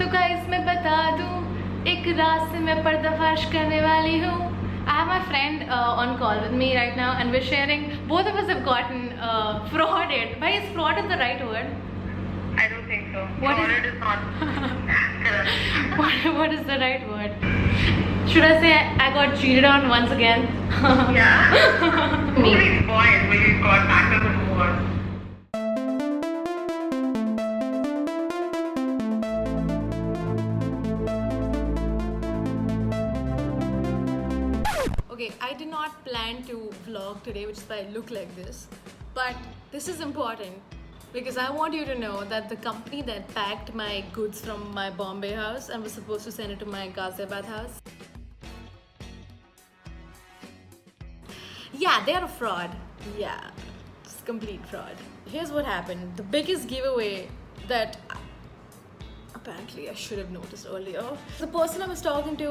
तो गाइस मैं बता दूं, एक रात से मैं पर्दाफाश करने वाली हूँ. I have my friend on call with me right now and we're sharing, both of us have gotten frauded. Bhai, is fraud is the right word? I don't think so. What is- Frauded is not correct. what is the right word? Should I say I got cheated on once again? Yeah. Me. Who is boys when you got packers and movers? Okay, I did not plan to vlog today, which is why I look like this. But this is important because I want you to know that the company that packed my goods from my Bombay house and was supposed to send it to my Ghaziabad house, yeah, they are a fraud. Yeah, it's complete fraud. Here's what happened. The biggest giveaway that apparently I should have noticed earlier. The person I was talking to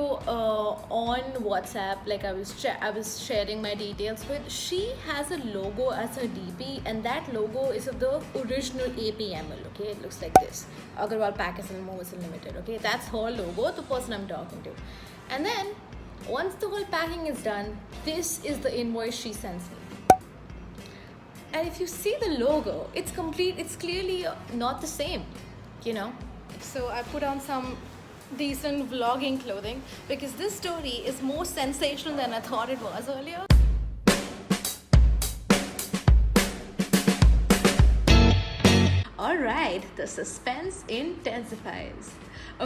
on WhatsApp, like I was sharing my details with, she has a logo as her DP, and that logo is of the original APML. Okay, it looks like this: Agarwal Packers and Movers Limited. Okay, that's her logo. The person I'm talking to, and then once the whole packing is done, this is the invoice she sends me. And if you see the logo, it's complete. It's clearly not the same, you know. So I put on some decent vlogging clothing because this story is more sensational than I thought it was earlier. Alright, the suspense intensifies.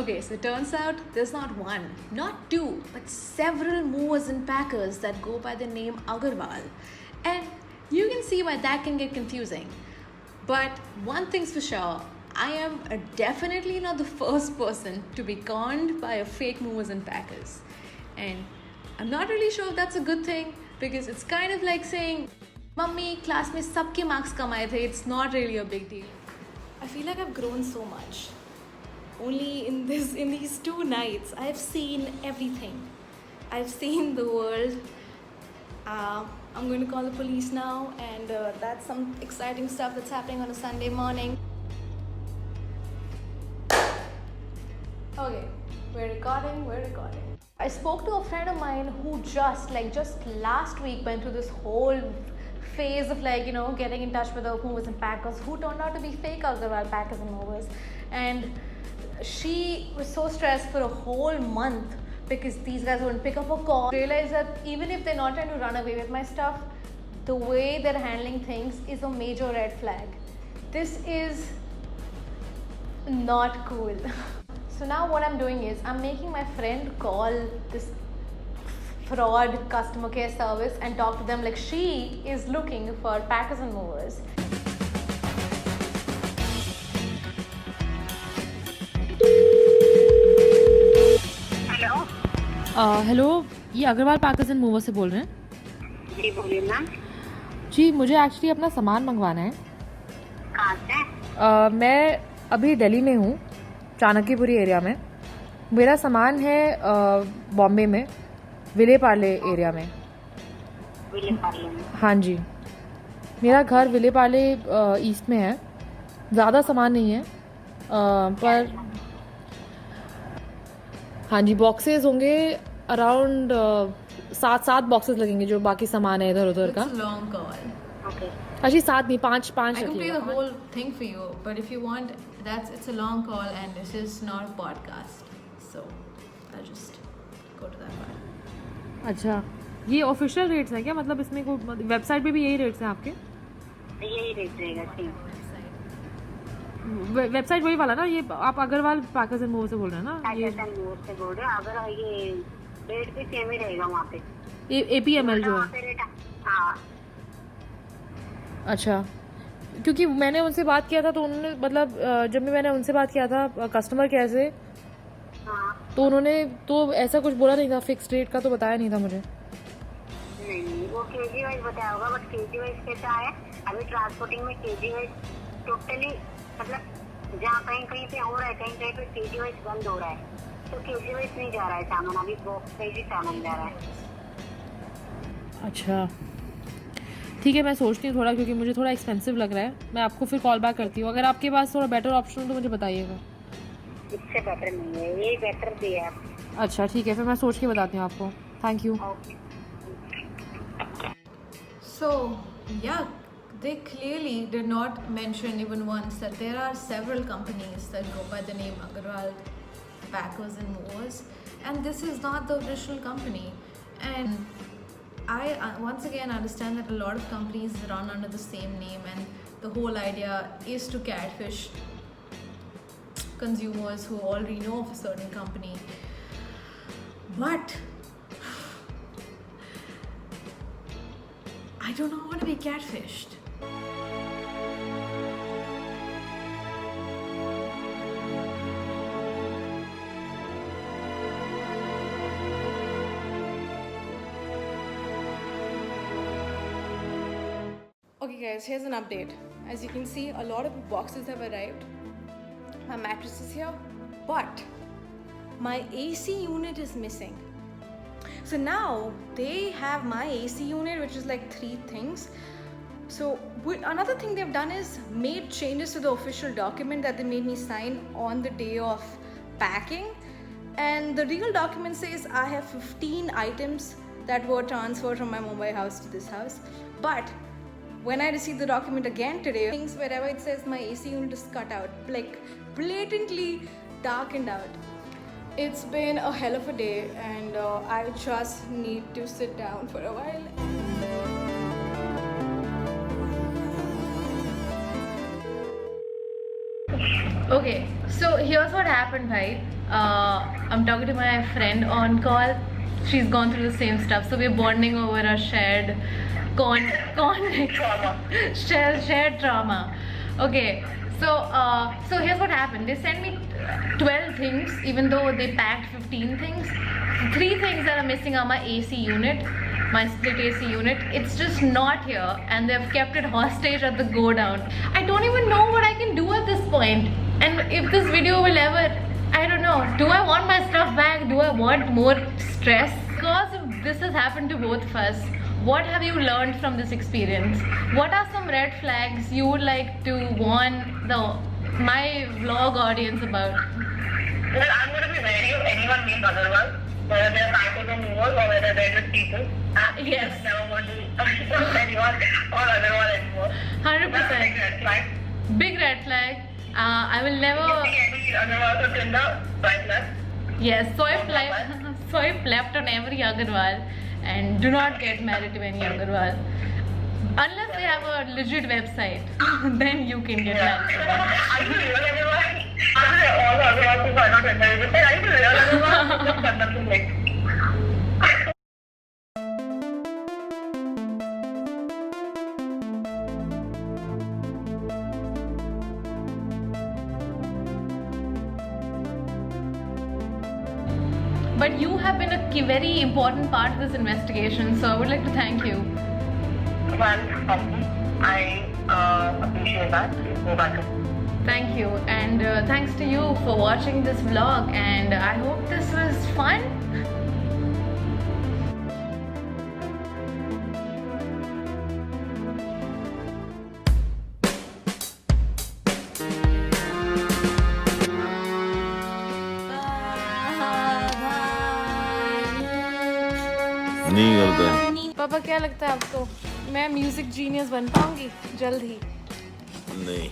Okay, so it turns out there's not one, not two, but several movers and packers that go by the name Agarwal. And you can see why that can get confusing. But one thing's for sure, I am definitely not the first person to be conned by a fake movers and packers. And I'm not really sure if that's a good thing because it's kind of like saying, Mummy, class mein sabke marks kam aaye the. It's not really a big deal. I feel like I've grown so much. Only in these 2 nights, I've seen everything. I've seen the world. I'm going to call the police now, and that's some exciting stuff that's happening on a Sunday morning. Okay, we're recording. I spoke to a friend of mine who just last week went through this whole phase of getting in touch with the movers and packers who turned out to be fake Agarwal packers and movers. And she was so stressed for a whole month because these guys wouldn't pick up a call. Realized that even if they're not trying to run away with my stuff, the way they're handling things is a major red flag. This is not cool. So now what I'm doing is I'm making my friend call this fraud customer care service and talk to them like she is looking for packers and movers. Hello. Hello, ये Agarwal packers and mover से बोल रहे हैं? जी बोलिए ma'am. जी, मुझे actually अपना सामान मंगवाना है. कहाँ से? मैं अभी दिल्ली में हूँ, चाणक्यपुरी एरिया में. मेरा सामान है बॉम्बे में, विले पार्ले एरिया में. विले पार्ले में? हाँ जी, मेरा घर विले पार्ले ईस्ट में है. ज़्यादा सामान नहीं है, पर हाँ जी, बॉक्सेस होंगे अराउंड 7 बॉक्सेस लगेंगे, जो बाकी सामान है इधर उधर का. It's a long call. Okay. अच्छी 7 नहीं, 5 I can play रखिएगा. the whole thing for you, but if you want, it's a long call and this is not a podcast, so I'll just go to that part. अच्छा, ये official rates हैं क्या? मतलब इसमें कोई website पे भी यही रेट्स हैं आपके? यही रेट रहेगा. ठीक. वेबसाइट वही वाला ना? ये आप अग्रवाल पैकर्स एंड मूवर से बोल रहे हैं ना? ये से बोल रहे हैं. अगर ये रेट भी सेम ही रहेगा वहाँ पे. APML जो वहाँ है. पे रेट. हाँ. अच्छा, क्योंकि मैंने उनसे बात किया था तो उन्होंने मतलब जब भी मैंने उनसे बात किया था कस्टमर केयर से, तो उन्होंने तो ऐसा कुछ बोला नहीं था, फिक्स रेट का तो बताया नहीं था मुझे. नहीं, वो केजी वाइज बताया होगा, बट केजी वाइज कैसा है अभी ट्रांसपोर्टिंग में? केजी वाइज टोटली मतलब जहाँ कहीं पे हो रहा है, कहीं पे केजी वाइज बंद हो रहा है, तो केजी वाइज नहीं जा रहा है सामान, अभी बॉक्स वाइज ही सामान जा रहा है. अच्छा ठीक है, मैं सोचती हूँ थोड़ा, क्योंकि मुझे थोड़ा एक्सपेंसिव लग रहा है. मैं आपको फिर कॉल बैक करती हूँ. अगर आपके पास थोड़ा बेटर ऑप्शन हो तो मुझे बताइएगा. इससे बेटर नहीं है, यही बेटर दिया है। अच्छा ठीक है, फिर मैं सोच के बताती हूँ आपको। Thank you. Okay. So, yeah, they clearly did not mention even once that there are several companies that go by the name Agarwal Packers and Movers, and this is not the original company. And I once again understand that a lot of companies run under the same name, and the whole idea is to catfish consumers who already know of a certain company. But I do not want to be catfished. Okay guys, here's an update. As you can see, a lot of boxes have arrived. My mattress is here, but my AC unit is missing. So now they have my AC unit, which is like 3 things. So another thing they've done is made changes to the official document that they made me sign on the day of packing. And the real document says I have 15 items that were transferred from my Mumbai house to this house. But when I received the document again today, things wherever it says my AC unit is cut out, like blatantly darkened out. It's been a hell of a day, and I just need to sit down for a while. Okay, so here's what happened, bhai. I'm talking to my friend on call. She's gone through the same stuff, so we're bonding over a shared shared trauma. Okay, so here's what happened. They sent me 12 things, even though they packed 15 things. 3 things that are missing are my AC unit, my split AC unit. It's just not here, and they've kept it hostage at the go down. I don't even know what I can do at this point. And if this video will ever, I don't know, do I want my stuff back? Do I want more stress? Because if this has happened to both of us, what have you learned from this experience? What are some red flags you would like to warn my vlog audience about? Well, I'm going to be wary of anyone named Agarwal, whether they're packers or movers or whether they're just people. Yes. I'm never going to trust anyone or Agarwal anymore. 100%. That's a big red flag. Big red flag. I will never. If you see any Agarwal or Tinder, swipe left. Yes, swipe left on every Agarwal, and do not get married to any Agarwal. Unless they have a legit website, then you can get married to them. Are you real Agarwal? I'm say all the Agarwals who are not Tinder. They say, are you real Agarwal? Just send them to link. But you have been a very important part of this investigation, so I would like to thank you. Well, I appreciate that. Go back. Thank you, and thanks to you for watching this vlog, and I hope this was fun. नहीं करता। पापा क्या लगता है आपको, मैं music genius बन पाऊंगी जल्द ही? नहीं।